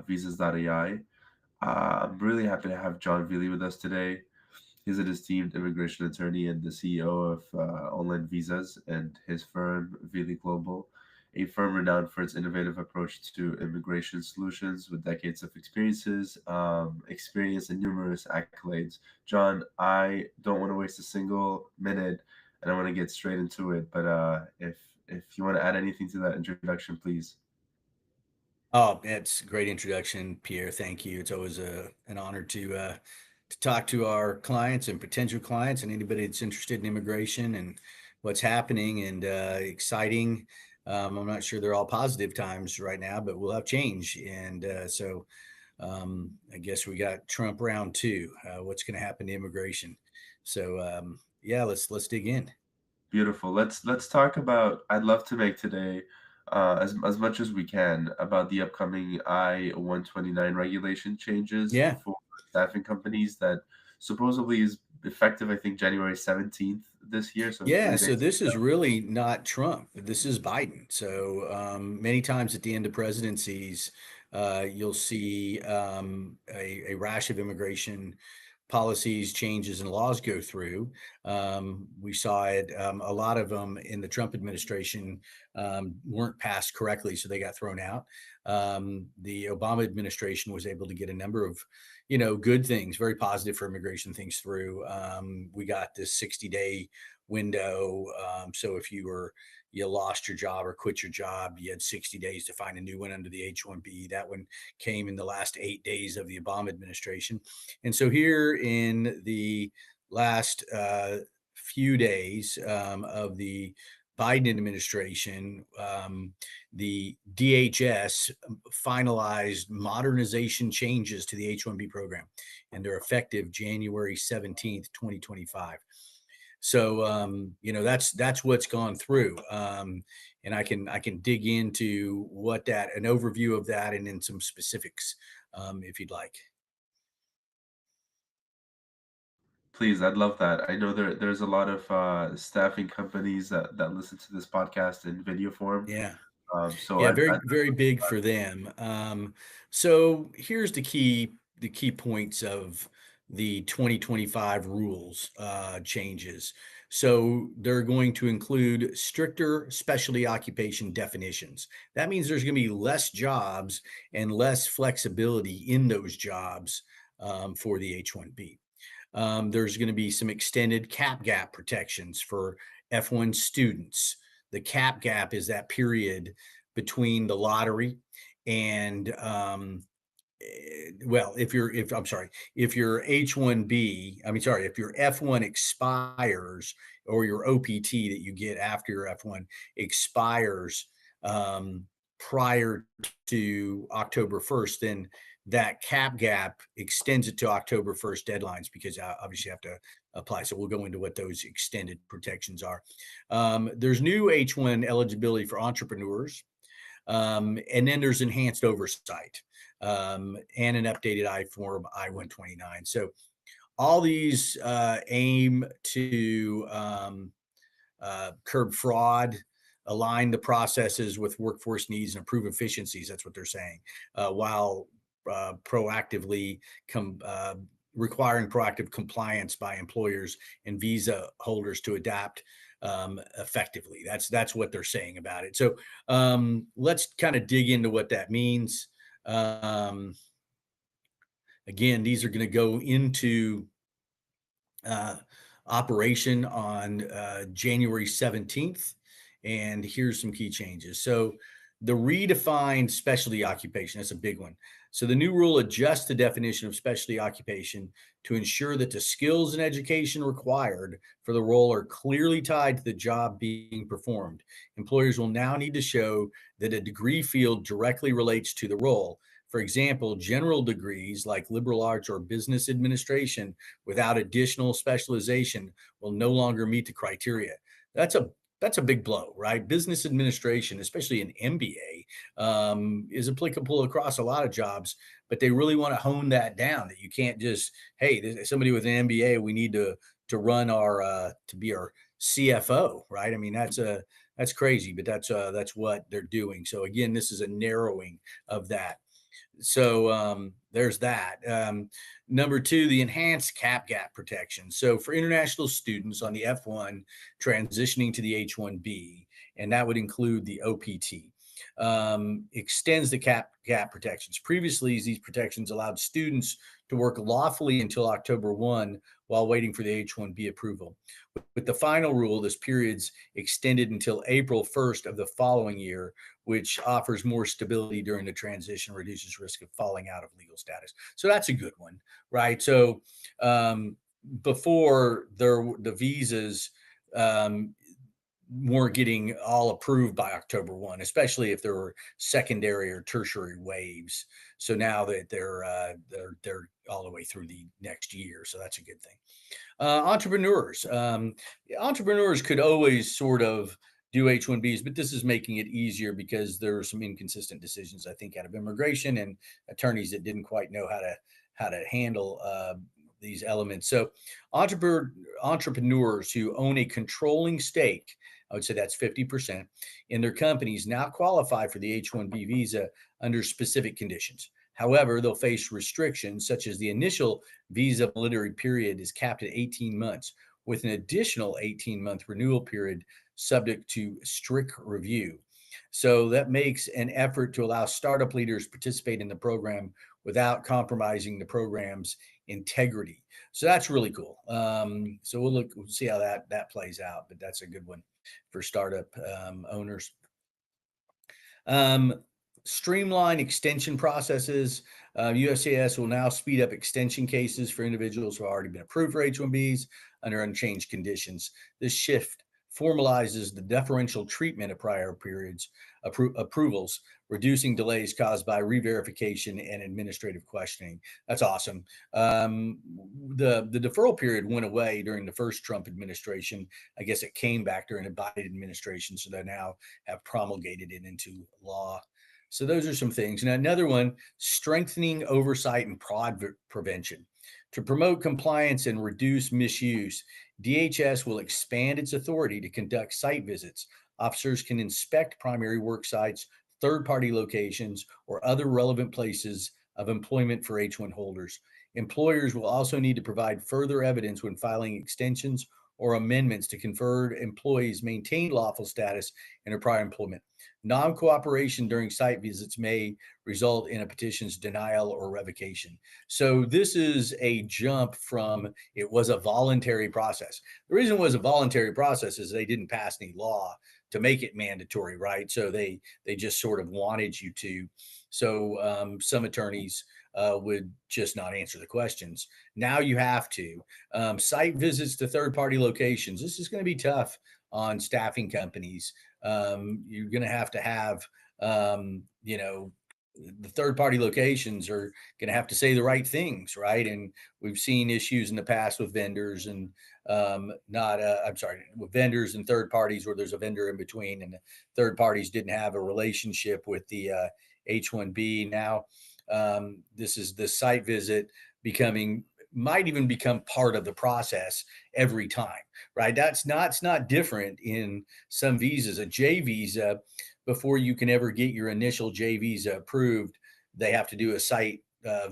visas.ai. I'm really happy to have John Veely with us today. He's an esteemed immigration attorney and the CEO of Online Visas and his firm, Veely Global, a firm renowned for its innovative approach to immigration solutions with decades of experience and numerous accolades. John, I don't want to waste a single minute, and I want to get straight into it. But if you want to add anything to that introduction, please. Oh, that's a great introduction, Pierre. Thank you. It's always an honor to talk to our clients and potential clients and anybody that's interested in immigration and what's happening and exciting. I'm not sure they're all positive times right now, but we'll have change. And I guess we got Trump round two. What's going to happen to immigration? Yeah, let's dig in. Beautiful. Let's talk about. I'd love to make today, as much as we can, about the upcoming I-129 regulation changes Yeah. for staffing companies that supposedly is effective, I think, January 17th this year, so in Yeah, 3 days. so this is really not Trump. This is Biden. So many times at the end of presidencies, you'll see a rash of immigration policies, changes, and laws go through. We saw it, a lot of them in the Trump administration weren't passed correctly, so they got thrown out. The Obama administration was able to get a number of good things, very positive for immigration things through. We got this 60-day window. So if you lost your job or quit your job, you had 60 days to find a new one under the H-1B. That one came in the last 8 days of the Obama administration. And so here in the last few days of the Biden administration, the DHS finalized modernization changes to the H-1B program, and they're effective January 17th, 2025. So that's what's gone through, and I can dig into what that an overview of that and then some specifics if you'd like. Please, I'd love that. I know there's a lot of staffing companies that listen to this podcast in video form. Yeah. So Yeah, I'd very, very big for them. So here's the key points of the 2025 rules changes. So they're going to include stricter specialty occupation definitions. That means there's going to be less jobs and less flexibility in those jobs for the H-1B. There's going to be some extended cap gap protections for F1 students. The cap gap is that period between the lottery and well, if your H-1B, if your F1 expires or your OPT that you get after your F1 expires um, prior to October 1st, then that cap gap extends it to October 1st deadlines because obviously you have to apply. So we'll go into what those extended protections are. There's new H-1 eligibility for entrepreneurs. And then there's enhanced oversight and an updated I-form I-129. So all these aim to curb fraud, align the processes with workforce needs, and improve efficiencies. That's what they're saying, while proactively requiring proactive compliance by employers and visa holders to adapt effectively. That's what they're saying about it. So let's kind of dig into what that means. Um, Again, these are going to go into uh, operation on January 17th. And here's some key changes. So the redefined specialty occupation, that's a big one. So the new rule adjusts the definition of specialty occupation to ensure that the skills and education required for the role are clearly tied to the job being performed. Employers will now need to show that a degree field directly relates to the role. For example, general degrees like liberal arts or business administration without additional specialization will no longer meet the criteria. That's a that's a big blow, right? Business administration, especially an MBA, is applicable across a lot of jobs, but they really want to hone that down. That you can't just, hey, there's somebody with an MBA, we need to run our to be our CFO, right? I mean, that's crazy, but that's what they're doing. So again, this is a narrowing of that. So there's that. Number two, the enhanced cap gap protection. So for international students on the F1 transitioning to the H-1B, and that would include the OPT, extends the cap gap protections. Previously, these protections allowed students to work lawfully until October 1 while waiting for the H-1B approval. With the final rule, this period's extended until April 1st of the following year, which offers more stability during the transition, reduces risk of falling out of legal status. So that's a good one, right? So before the visas weren't getting all approved by October 1, especially if there were secondary or tertiary waves. So now that they're all the way through the next year, so that's a good thing. Entrepreneurs. Entrepreneurs could always sort of do H-1Bs, but this is making it easier because there are some inconsistent decisions, I think, out of immigration and attorneys that didn't quite know how to handle these elements. So entrepreneurs who own a controlling stake, I would say that's 50%, in their companies now qualify for the H-1B visa under specific conditions. However, they'll face restrictions such as the initial visa validity period is capped at 18 months with an additional 18-month renewal period subject to strict review. So that makes an effort to allow startup leaders to participate in the program without compromising the program's integrity. So that's really cool. So we'll see how that plays out, but that's a good one for startup owners. Streamline extension processes. USCIS will now speed up extension cases for individuals who have already been approved for H-1Bs under unchanged conditions. This shift formalizes the deferential treatment of prior periods approvals, reducing delays caused by re-verification and administrative questioning. That's awesome. The deferral period went away during the first Trump administration. I guess it came back during the Biden administration, so they now have promulgated it into law. So those are some things. And another one, strengthening oversight and fraud prevention. To promote compliance and reduce misuse, DHS will expand its authority to conduct site visits. Officers can inspect primary work sites, third-party locations, or other relevant places of employment for H-1 holders. Employers will also need to provide further evidence when filing extensions or amendments to confer employees maintain lawful status in their prior employment. Non-cooperation during site visits may result in a petition's denial or revocation. So this is a jump from it was a voluntary process. The reason it was a voluntary process is they didn't pass any law to make it mandatory, right? So they just sort of wanted you to. So some attorneys would just not answer the questions. Now you have to. Site visits to third-party locations. This is going to be tough on staffing companies. You're going to have, the third-party locations are going to have to say the right things, right? And we've seen issues in the past with vendors and with vendors and third parties where there's a vendor in between and the third parties didn't have a relationship with the H-1B. Now, this is the site visit might even become part of the process every time, right? It's not different in some visas. A J visa, before you can ever get your initial J visa approved, they have to do a site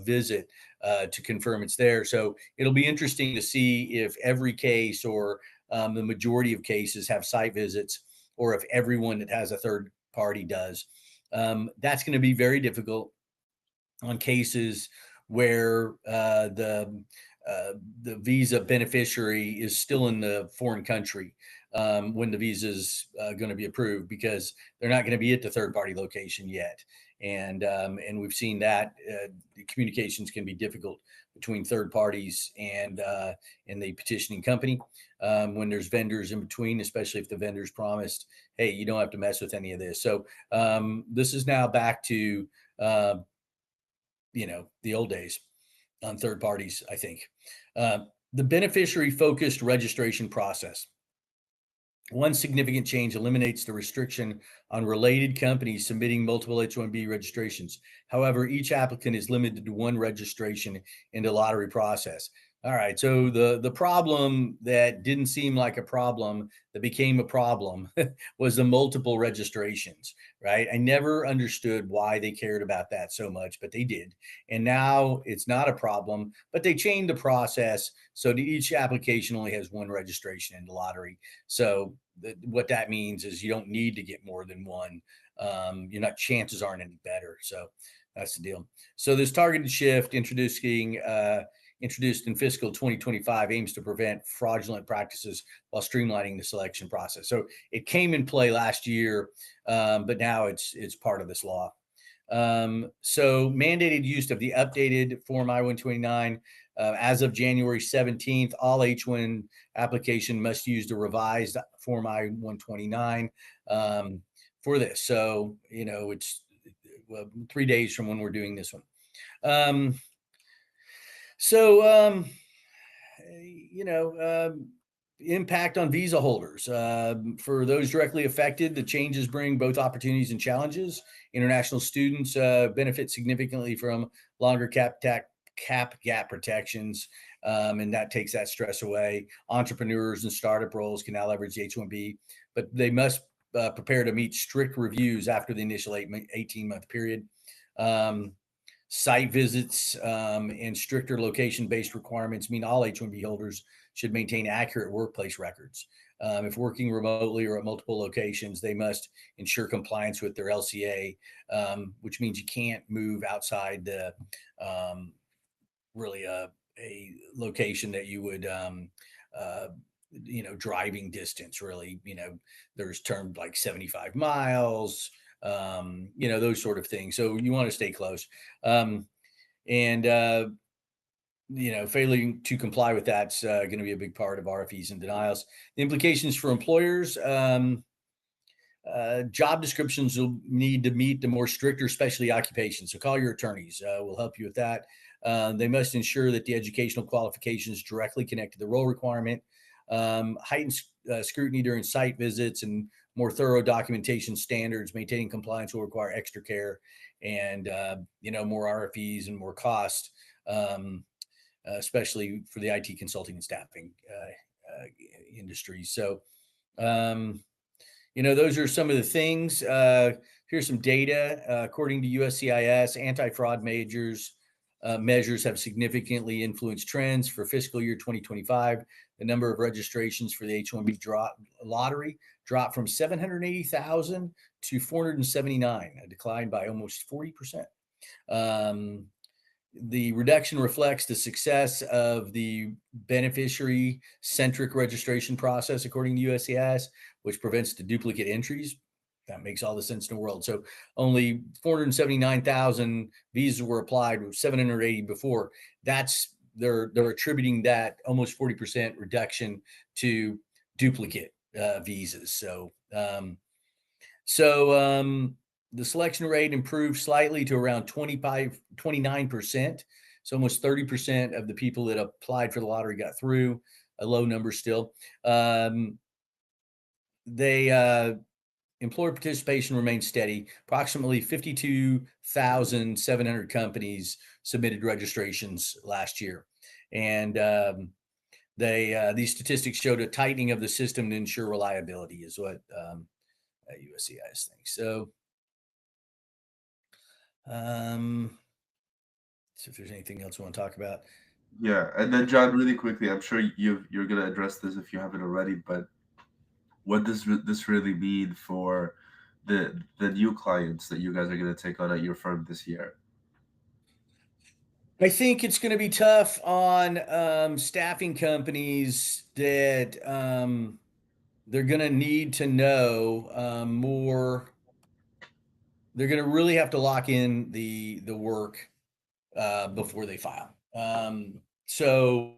visit to confirm it's there. So it'll be interesting to see if every case or the majority of cases have site visits, or if everyone that has a third party does. That's going to be very difficult on cases where the visa beneficiary is still in the foreign country when the visa is going to be approved, because they're not going to be at the third party location yet. And we've seen that the communications can be difficult between third parties and the petitioning company when there's vendors in between, especially if the vendors promised, hey, you don't have to mess with any of this. So this is now back to the old days on third parties, I think. The beneficiary focused registration process. One significant change eliminates the restriction on related companies submitting multiple H-1B registrations. However, each applicant is limited to one registration in the lottery process. All right. So the problem that didn't seem like a problem that became a problem was the multiple registrations, right? I never understood why they cared about that so much, but they did. And now it's not a problem, but they changed the process so that each application only has one registration in the lottery. So what that means is you don't need to get more than one. You're not chances aren't any better. So that's the deal. So this targeted shift introduced in fiscal 2025 aims to prevent fraudulent practices while streamlining the selection process. So it came in play last year, but now it's part of this law. So mandated use of the updated Form I-129 as of January 17th. All H-1 application must use the revised Form I-129 for this. So it's 3 days from when we're doing this one. Um, so, you know, impact on visa holders. For those directly affected, the changes bring both opportunities and challenges. International students benefit significantly from longer cap gap protections, and that takes that stress away. Entrepreneurs and startup roles can now leverage the H-1B, but they must prepare to meet strict reviews after the initial 18-month period. Site visits and stricter location-based requirements mean all H-1B holders should maintain accurate workplace records. If working remotely or at multiple locations, they must ensure compliance with their LCA, which means you can't move outside the really a location that you would uh, driving distance. Really, there's termed like 75 miles, those sort of things. So you want to stay close. And failing to comply with that's going to be a big part of RFEs and denials. The implications for employers: job descriptions will need to meet the more stricter specialty occupations. So call your attorneys; will help you with that. They must ensure that the educational qualifications directly connect to the role requirement. Heightened scrutiny during site visits and more thorough documentation standards. Maintaining compliance will require extra care and more RFEs and more cost. Especially for the IT consulting and staffing industries. So, those are some of the things. Here's some data. According to USCIS, anti-fraud measures have significantly influenced trends for fiscal year 2025. The number of registrations for the H-1B lottery dropped from 780,000 to 479, a decline by almost 40%. The reduction reflects the success of the beneficiary-centric registration process, according to USCIS, which prevents the duplicate entries. That makes all the sense in the world. So only 479,000 visas were applied, with 780 before. They're attributing that almost 40% reduction to duplicate visas. So the selection rate improved slightly to around 29%. So almost 30% of the people that applied for the lottery got through, a low number still. Employer participation remained steady. Approximately 52,700 companies submitted registrations last year. And these statistics showed a tightening of the system to ensure reliability is what USCIS thinks. So, see if there's anything else we want to talk about. Yeah, and then John, really quickly, I'm sure you're gonna address this if you haven't already, but what does this really mean for the new clients that you guys are gonna take on at your firm this year? I think it's going to be tough on staffing companies that they're going to need to know more. They're going to really have to lock in the work before they file. So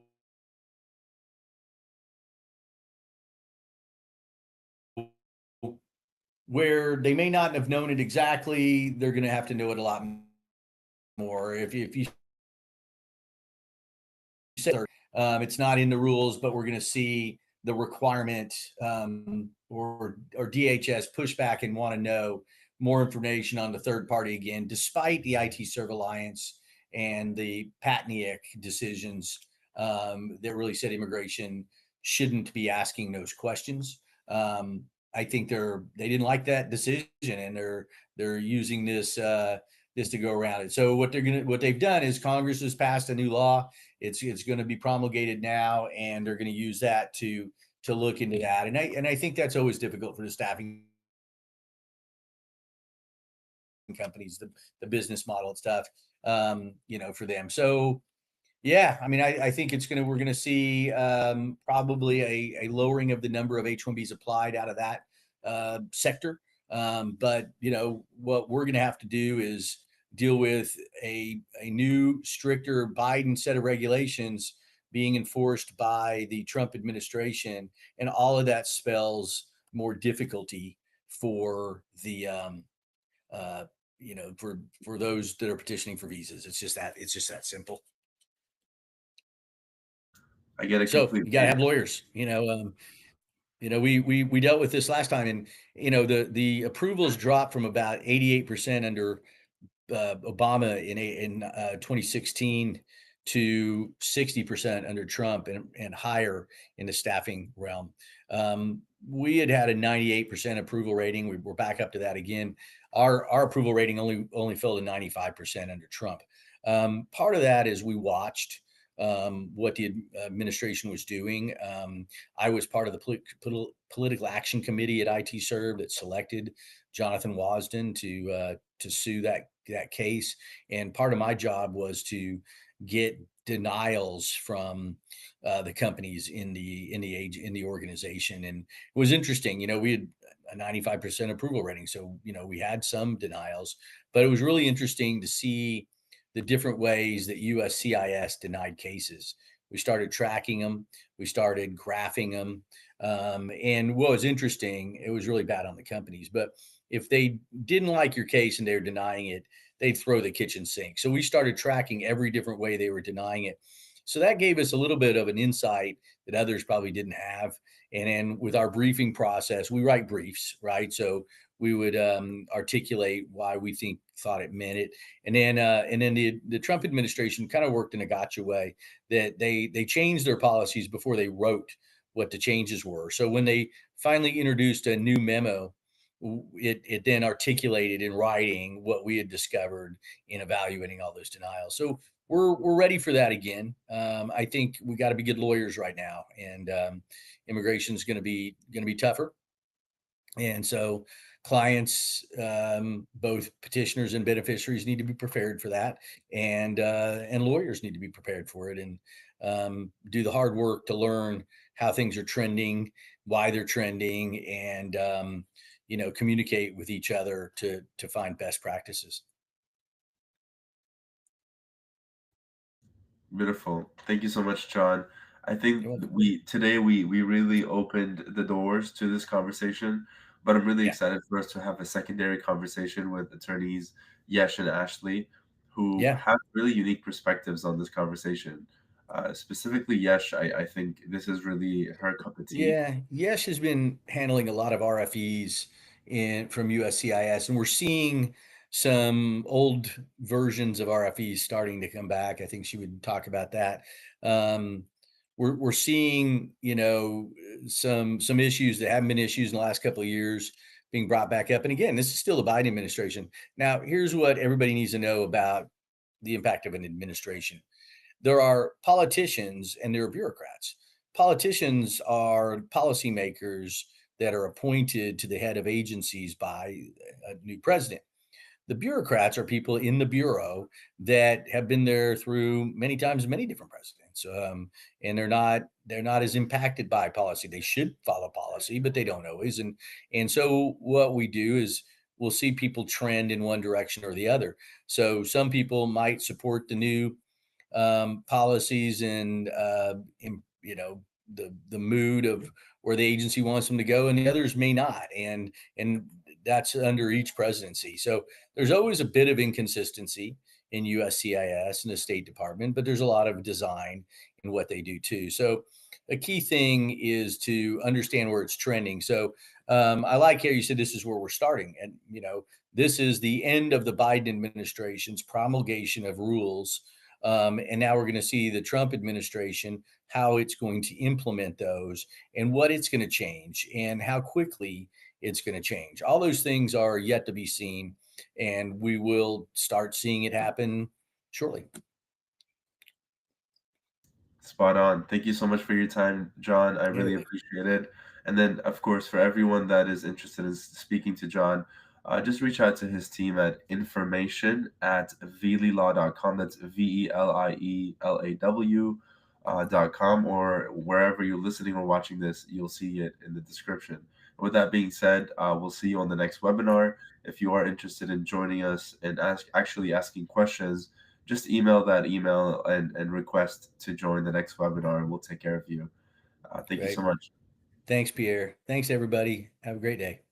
where they may not have known it exactly, they're going to have to know it a lot more. If you say it's not in the rules, but we're going to see the requirement or DHS push back and want to know more information on the third party again, despite the IT Serve Alliance and the Patniak decisions. that really said immigration shouldn't be asking those questions. I think they didn't like that decision, and they're using this to go around it. So what they've done is Congress has passed a new law. It's going to be promulgated now, and they're going to use that to look into that. And I think that's always difficult for the staffing companies, the business model and stuff, for them. So yeah, I mean, I think we're gonna see probably a lowering of the number of H-1Bs applied out of that sector. But what we're gonna have to do is deal with a new, stricter Biden set of regulations being enforced by the Trump administration, and all of that spells more difficulty for the uh, for those that are petitioning for visas. It's just that simple. I get it So you got to completely. have lawyers. We dealt with this last time, and the approvals dropped from about 88% under Obama in 2016 to 60% under Trump, and higher in the staffing realm. We had a 98% approval rating. We're back up to that again. Our approval rating only fell to 95% under Trump. Part of that is we watched what the administration was doing. I was part of the political action committee at IT Serve that selected Jonathan Wasden to sue that case, and part of my job was to get denials from the companies in the organization. And it was interesting. We had a 95% approval rating, so we had some denials, but it was really interesting to see the different ways that USCIS denied cases. We started tracking them, we started graphing them, and what was interesting, it was really bad on the companies, but if they didn't like your case and they were denying it, they'd throw the kitchen sink. So we started tracking every different way they were denying it. So that gave us a little bit of an insight that others probably didn't have. And then with our briefing process, we write briefs, right? So we would articulate why we thought it meant it, and then the Trump administration kind of worked in a gotcha way, that they changed their policies before they wrote what the changes were. So when they finally introduced a new memo, it then articulated in writing what we had discovered in evaluating all those denials. So we're ready for that again. I think we got to be good lawyers right now, and immigration is going to be tougher. And so clients, both petitioners and beneficiaries, need to be prepared for that, and lawyers need to be prepared for it, and do the hard work to learn how things are trending, why they're trending, and communicate with each other to find best practices. Beautiful. Thank you so much, John. I think You're welcome. we really opened the doors to this conversation, but I'm really Yeah, excited for us to have a secondary conversation with attorneys Yesh and Ashley, who yeah. have really unique perspectives on this conversation. Specifically, Yesh, I think this is really her cup of tea. Yeah, Yesh has been handling a lot of RFEs from USCIS, and we're seeing some old versions of RFEs starting to come back. I think she would talk about that. Um, we're seeing, some issues that haven't been issues in the last couple of years being brought back up. And again, this is still the Biden administration. Now, here's what everybody needs to know about the impact of an administration. There are politicians and there are bureaucrats. Politicians are policymakers that are appointed to the head of agencies by a new president. The bureaucrats are people in the bureau that have been there through many times, many different presidents, and they're not as impacted by policy. They should follow policy, but they don't always. And so what we do is we'll see people trend in one direction or the other. So some people might support the new policies and the mood of where the agency wants them to go, and the others may not, and that's under each presidency. So there's always a bit of inconsistency in USCIS and the State Department, but there's a lot of design in what they do too. So a key thing is to understand where it's trending. So I like how you said this is where we're starting, and this is the end of the Biden administration's promulgation of rules And now we're going to see the Trump administration, how it's going to implement those and what it's going to change and how quickly it's going to change. All those things are yet to be seen, and we will start seeing it happen shortly. Spot on. Thank you so much for your time, John. I really Yeah. appreciate it. And then, of course, for everyone that is interested in speaking to John, just reach out to his team at information@velielaw.com. That's VELIELAW.com, or wherever you're listening or watching this, you'll see it in the description. With that being said, we'll see you on the next webinar. If you are interested in joining us and actually asking questions, just email that email and request to join the next webinar, and we'll take care of you. Thank you Great. so much. Thanks, Pierre. Thanks, everybody. Have a great day.